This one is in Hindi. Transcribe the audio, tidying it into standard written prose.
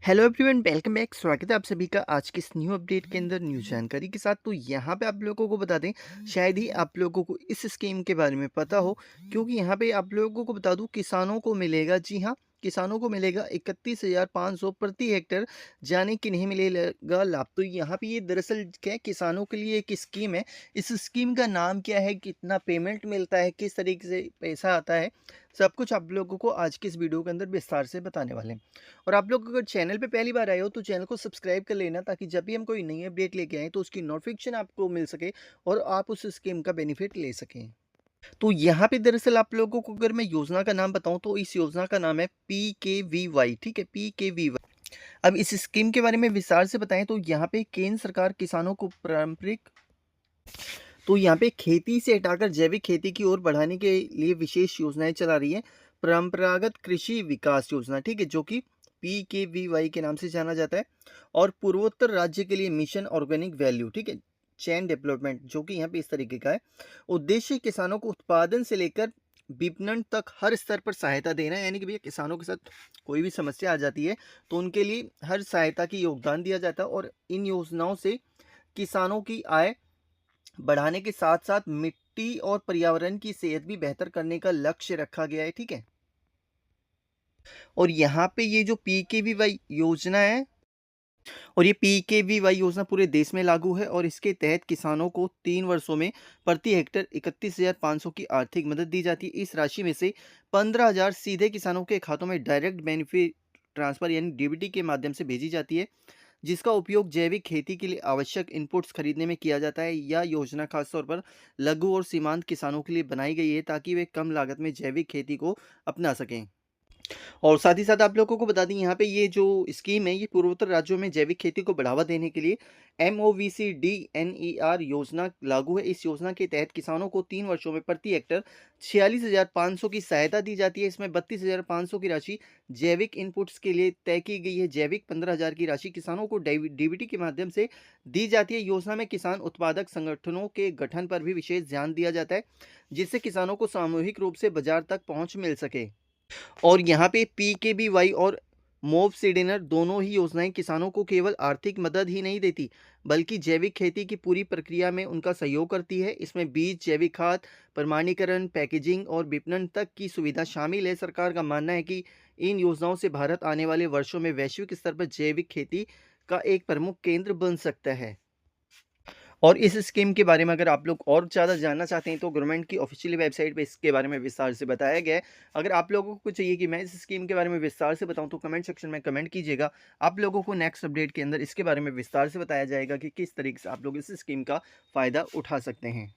Hello everyone, welcome back. स्वागत है आप सभी का आज के इस न्यू अपडेट के अंदर न्यू जानकारी के साथ। तो यहाँ पे आप लोगों को बता दें, शायद ही आप लोगों को इस स्कीम के बारे में पता हो, क्योंकि यहाँ पे आप लोगों को बता दूं, किसानों को मिलेगा, जी हाँ, किसानों को मिलेगा 31,500 प्रति हेक्टेयर। जाने कि नहीं मिलेगा लाभ। तो यहाँ पे ये दरअसल क्या है, किसानों के लिए एक स्कीम है। इस स्कीम का नाम क्या है, कितना पेमेंट मिलता है, किस तरीके से पैसा आता है, सब कुछ आप लोगों को आज की इस वीडियो के अंदर विस्तार से बताने वाले हैं। और आप लोग अगर चैनल पे पहली बार आए हो तो चैनल को सब्सक्राइब कर लेना, ताकि जब भी हम कोई नई अपडेट लेके आए तो उसकी नोटिफिकेशन आपको मिल सके और आप उस स्कीम का बेनिफिट ले सकें। तो यहाँ पे दरअसल आप लोगों को अगर मैं योजना का नाम बताऊं तो इस योजना का नाम है PKVY। ठीक है, PKVY। अब इस स्कीम के बारे में विस्तार से बताएं तो यहाँ पे केंद्र सरकार किसानों को पारंपरिक, तो यहाँ पे खेती से हटाकर जैविक खेती की ओर बढ़ाने के लिए विशेष योजनाएं चला रही है। परंपरागत कृषि विकास योजना, ठीक है, जो कि PKVY के नाम से जाना जाता है। और पूर्वोत्तर राज्य के लिए मिशन ऑर्गेनिक वैल्यू, ठीक है, चैन डेवलपमेंट, जो कि यहाँ पे इस तरीके का है। उद्देश्य किसानों को उत्पादन से लेकर विपणन तक हर स्तर पर सहायता देना है। यानी कि भैया किसानों के साथ कोई भी समस्या आ जाती है तो उनके लिए हर सहायता की योगदान दिया जाता है। और इन योजनाओं से किसानों की आय बढ़ाने के साथ साथ मिट्टी और पर्यावरण की सेहत भी बेहतर करने का लक्ष्य रखा गया है। ठीक है, और यहाँ पे ये जो PKVY योजना है, और ये PKVY योजना पूरे देश में लागू है। और इसके तहत किसानों को 3 वर्षों में प्रति हेक्टर 31,500 की आर्थिक मदद दी जाती है। इस राशि में से 15,000 सीधे किसानों के खातों में डायरेक्ट बेनिफिट ट्रांसफर यानी DBT के माध्यम से भेजी जाती है, जिसका उपयोग जैविक खेती के लिए आवश्यक इनपुट्स खरीदने में किया जाता है। यह योजना खासतौर पर लघु और सीमांत किसानों के लिए बनाई गई है, ताकि वे कम लागत में जैविक खेती को अपना सकें। और साथ ही साथ आप लोगों को बता दें, यहाँ पे ये जो स्कीम है, ये पूर्वोत्तर राज्यों में जैविक खेती को बढ़ावा देने के लिए MOVCDNER योजना लागू है। इस योजना के तहत किसानों को 3 वर्षों में प्रति हेक्टर 46,500 की सहायता दी जाती है। इसमें 32,500 की राशि जैविक इनपुट्स के लिए तय की गई है। जैविक 15,000 की राशि किसानों को DBT के माध्यम से दी जाती है। योजना में किसान उत्पादक संगठनों के गठन पर भी विशेष ध्यान दिया जाता है, जिससे किसानों को सामूहिक रूप से बाजार तक पहुंच मिल सके। और यहाँ पे PKBY और मोव सीडेनर दोनों ही योजनाएं किसानों को केवल आर्थिक मदद ही नहीं देती, बल्कि जैविक खेती की पूरी प्रक्रिया में उनका सहयोग करती है। इसमें बीज, जैविक खाद, प्रमाणीकरण, पैकेजिंग और विपणन तक की सुविधा शामिल है। सरकार का मानना है कि इन योजनाओं से भारत आने वाले वर्षों में वैश्विक स्तर पर जैविक खेती का एक प्रमुख केंद्र बन सकता है। और इस स्कीम के बारे में अगर आप लोग और ज़्यादा जानना चाहते हैं तो गवर्नमेंट की ऑफिशियली वेबसाइट पे इसके बारे में विस्तार से बताया गया है। अगर आप लोगों को चाहिए कि मैं इस स्कीम के बारे में विस्तार से बताऊं तो कमेंट सेक्शन में कमेंट कीजिएगा। आप लोगों को नेक्स्ट अपडेट के अंदर इसके बारे में विस्तार से बताया जाएगा कि किस तरीके से आप लोग इस स्कीम का फ़ायदा उठा सकते हैं।